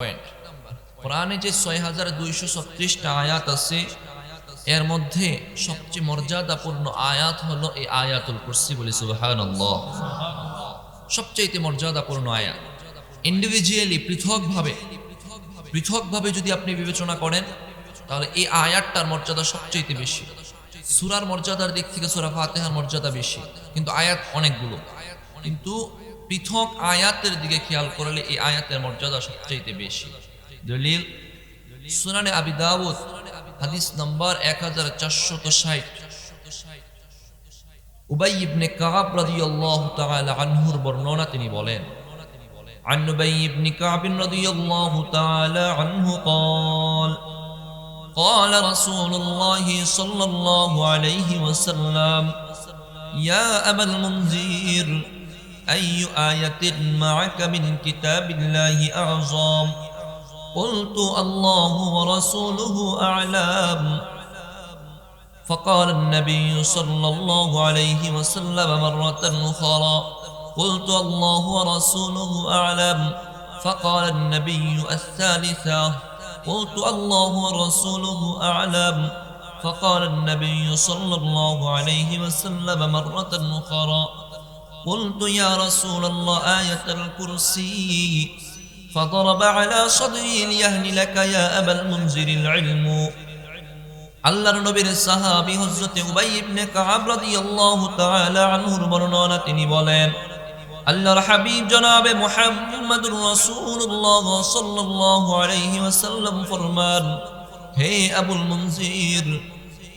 Point কোরআনে যে ৬২৩৬টা আয়াত আছে এর মধ্যে সবচেয়ে মর্যাদাপূর্ণ আয়াত হলো এই আয়াতুল কুরসি। বলি সুবহানাল্লাহ। সবচেয়ে মর্যাদাপূর্ণ আয়াত। ইন্ডিভিজুয়ালি পৃথকভাবে যদি আপনি বিবেচনা করেন তাহলে এই আয়াতটার মর্যাদা সবচেয়ে বেশি। সূরার মর্যাদার দিক থেকে সূরা ফাতিহার মর্যাদা বেশি, কিন্তু আয়াত অনেকগুলো। কিন্তু পৃথক আয়াতের দিকে খেয়াল করলে এই আয়াতের মর্যাদা সবচেয়ে বেশি। দলিল সুনানে আবি দাউদ হাদিস নাম্বার 1460। উবাই ইবনে কাব রাদিয়াল্লাহু তাআলা আনহুর বর্ণনা, তিনি বলেন عن أبي بن كعب رضي الله تعالى عنه قال قال رسول الله صلى الله عليه وسلم يا أبا المنذر أي آية معك من كتاب الله أعظم قلت الله ورسوله أعلم فقال النبي صلى الله عليه وسلم مرة أخرى قلت الله ورسوله أعلم فقال النبي الثالثة قلت الله ورسوله أعلم فقال النبي صلى الله عليه وسلم مرة أخرى قلت يا رسول الله آية الكرسي فضرب على صدري ليهن لك يا أبا المنذر العلم আল্লাহর নবীর সাহাবী হযরত উবাই ইবনে কাব রাদিয়াল্লাহু তাআলা আনহুর বর্ণনা, তিনি বলেন আল্লাহর হাবিব জনাবে মুহাম্মদুর রাসূলুল্লাহ সাল্লাল্লাহু আলাইহি ওয়াসাল্লাম ফরমান, হে আবুল মুনজির,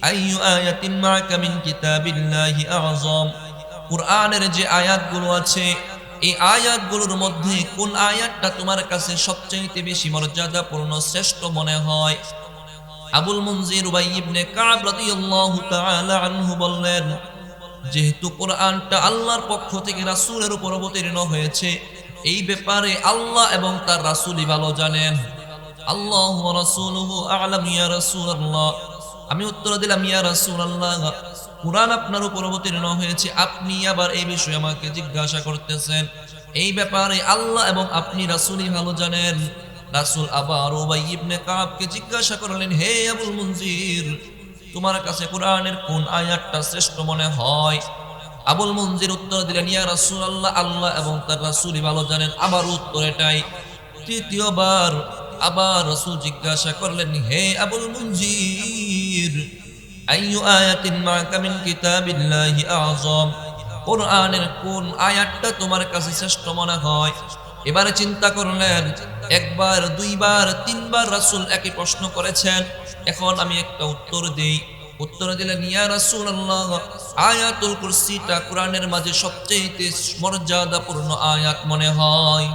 আইয়ু আয়াতিন মা'কা মিন কিতাবিল্লাহি আযম, কুরআনের যে আয়াতগুলো আছে এই আয়াতগুলোর মধ্যে কোন আয়াতটা তোমার কাছে সবচেয়ে বেশি মর্যাদাপূর্ণ, শ্রেষ্ঠ মনে হয়? আবুল মুনজির উবাই ইবনে কাব রাদিয়াল্লাহু তাআলা আনহু বললেন, যেহেতু কোরআনটা আল্লাহর পক্ষ থেকে রাসূলের উপর অবতীর্ণ হয়েছে, এই ব্যাপারে আল্লাহ এবং তার রাসূলই ভালো জানেন। আল্লাহু ওয়া রাসূলুহু আ'লাম ইয়া রাসূলুল্লাহ। আমি উত্তর দিলাম, ইয়া রাসূলুল্লাহ, কোরআন আপনার উপর অবতীর্ণ হয়েছে, আপনি আবার এই বিষয়ে আমাকে জিজ্ঞাসা করতেছেন, এই ব্যাপারে আল্লাহ এবং আপনি রাসূলই ভালো জানেন। রাসূল আবার উবাই ইবনে কাবকে জিজ্ঞাসা করলেন, হে আবুল মুনজির, তোমার কাছে কোরআনের কোন আয়াতটা শ্রেষ্ঠ মনে হয়? আবুল মুনজির উত্তর দিলেন, ইয়া রাসূলুল্লাহ, আল্লাহ এবং তার রাসূলই ভালো জানেন। আবার উত্তর এটাই। তৃতীয়বার আবার রাসূল জিজ্ঞাসা করলেন, হে আবুল মুনজির, আইয়ু আয়াতিন মা'কা মিন কিতাবিল্লাহি আযম, কোরআনের কোন আয়াতটা তোমার কাছে শ্রেষ্ঠ মনে হয়? এবারে চিন্তা করলেন, একবার, দুইবার, তিনবার রাসূল একই প্রশ্ন করেছেন, এখন আমি একটা উত্তর দেই। উত্তর দিলেন, ইয়া রাসূলুল্লাহ, আয়াতুল কুরসিটা কোরআনের মাঝে সবচেয়ে মর্যাদাপূর্ণ আয়াত মনে হয়।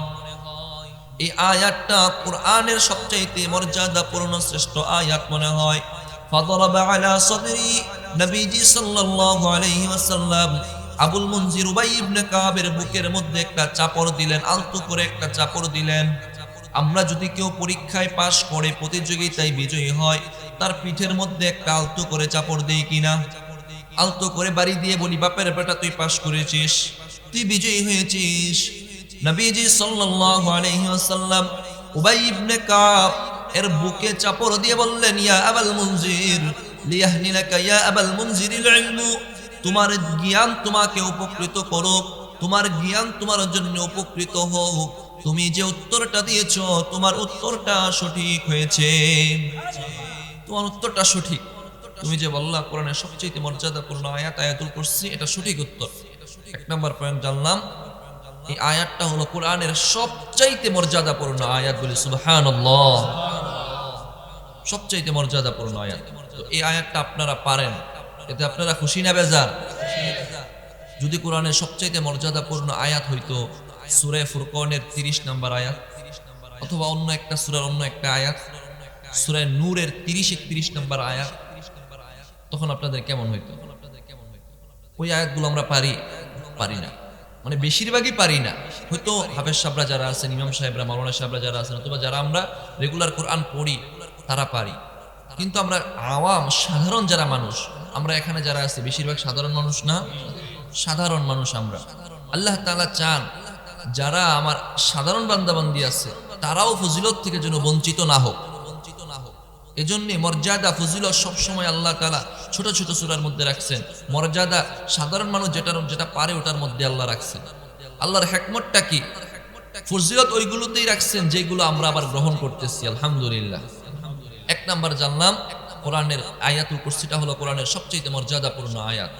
এই আয়াতটা কোরআনের সবচেয়ে মর্যাদাপূর্ণ শ্রেষ্ঠ আয়াত মনে হয়। ফাদরাবা আলা সাদরি, নবীজি সাল্লাল্লাহু আলাইহি ওয়াসাল্লাম আবুল মুনজির উবাই ইবনে কাবের বুকের মধ্যে একটা চাপড় দিলেন, আলতো করে একটা চাপড় দিলেন। আমরা যদি কেউ পরীক্ষায় পাশ করে প্রতিযোগিতায় বিজয়ী হয়, তার পিঠের মধ্যে একটা আলতো করে চাপড় দেই কিনা? আলতো করে বাড়ি দিয়ে বলি, বাপের বেটা তুই পাশ করেছিস, তুই বিজয়ী হয়েছিস। নবীজি সাল্লাল্লাহু আলাইহি ওয়াসাল্লাম উবাই ইবনে কাব এর বুকে চাপড় দিয়ে বললেন, ইয়া আবাল মুনজির, লিয়াহনিলাকা ইয়া আবাল মুনজিরিল ইলমু, তোমার জ্ঞান তোমাকে উপকৃত করুক, তোমার জ্ঞান তোমার জন্য উপকৃত হোক। তুমি যে উত্তরটা দিয়েছো, তোমার উত্তরটা সঠিক হয়েছে, তোমার উত্তরটা সঠিক। তুমি যে বললা কোরআনের সবচেয়ে মর্যাদাপূর্ণ আয়াত আয়াতুল কুরসি, এটা সঠিক উত্তর। এক নম্বর পয়েন্ট জানলাম, এই আয়াতটা হলো কোরআনের সবচেয়ে মর্যাদাপূর্ণ আয়াত। বলি সুবহানাল্লাহ। সবচেয়ে মর্যাদাপূর্ণ আয়াত। তো এই আয়াতটা আপনারা পারেন, এতে আপনারা খুশি না বেজার? যদি কোরআনের সবচেয়ে মর্যাদাপূর্ণ আয়াত হইতো সূরা ফুরকানের 30 নম্বর আয়াত, অথবা অন্য একটা সূরার অন্য একটা আয়াত, সূরা নূরের 30-31 নম্বর আয়াত, তখন আপনাদের কেমন হইতো? ওই আয়াতগুলো আমরা পারি না, মানে বেশিরভাগই পারি না। হয়তো হাফেজ সাহেবরা যারা আছেন, ইমাম সাহেবরা, মাওলানা সাহেবরা যারা আছেন, অথবা যারা আমরা রেগুলার কোরআন পড়ি, তারা পারি। কিন্তু আমরা আওয়াম, সাধারণ যারা মানুষ, আমরা এখানে যারা আছি বেশিরভাগ সাধারণ মানুষ না, সাধারণ মানুষ আমরা। আল্লাহ তাআলা চান যারা আমার সাধারণ বান্দাবান্দি আছে তারাও ফজিলত থেকে যেন বঞ্চিত না হোক। এজন্য মর্যাদা ফজিলত সবসময় আল্লাহ তাআলা ছোট ছোট সূরার মধ্যে রাখছেন। মর্যাদা সাধারণ মানুষ যেটা পারে ওটার মধ্যে আল্লাহ রাখছেন। আল্লাহর হিকমতটা কি? ফজিলত ওইগুলোতেই রাখছেন যেগুলো আমরা আবার গ্রহণ করতেছি, আলহামদুলিল্লাহ। এক নাম্বার জানলাম কোরআনের আয়াতুল কুরসিটা হলো কোরআনের সবচেয়ে মর্যাদাপূর্ণ আয়াত।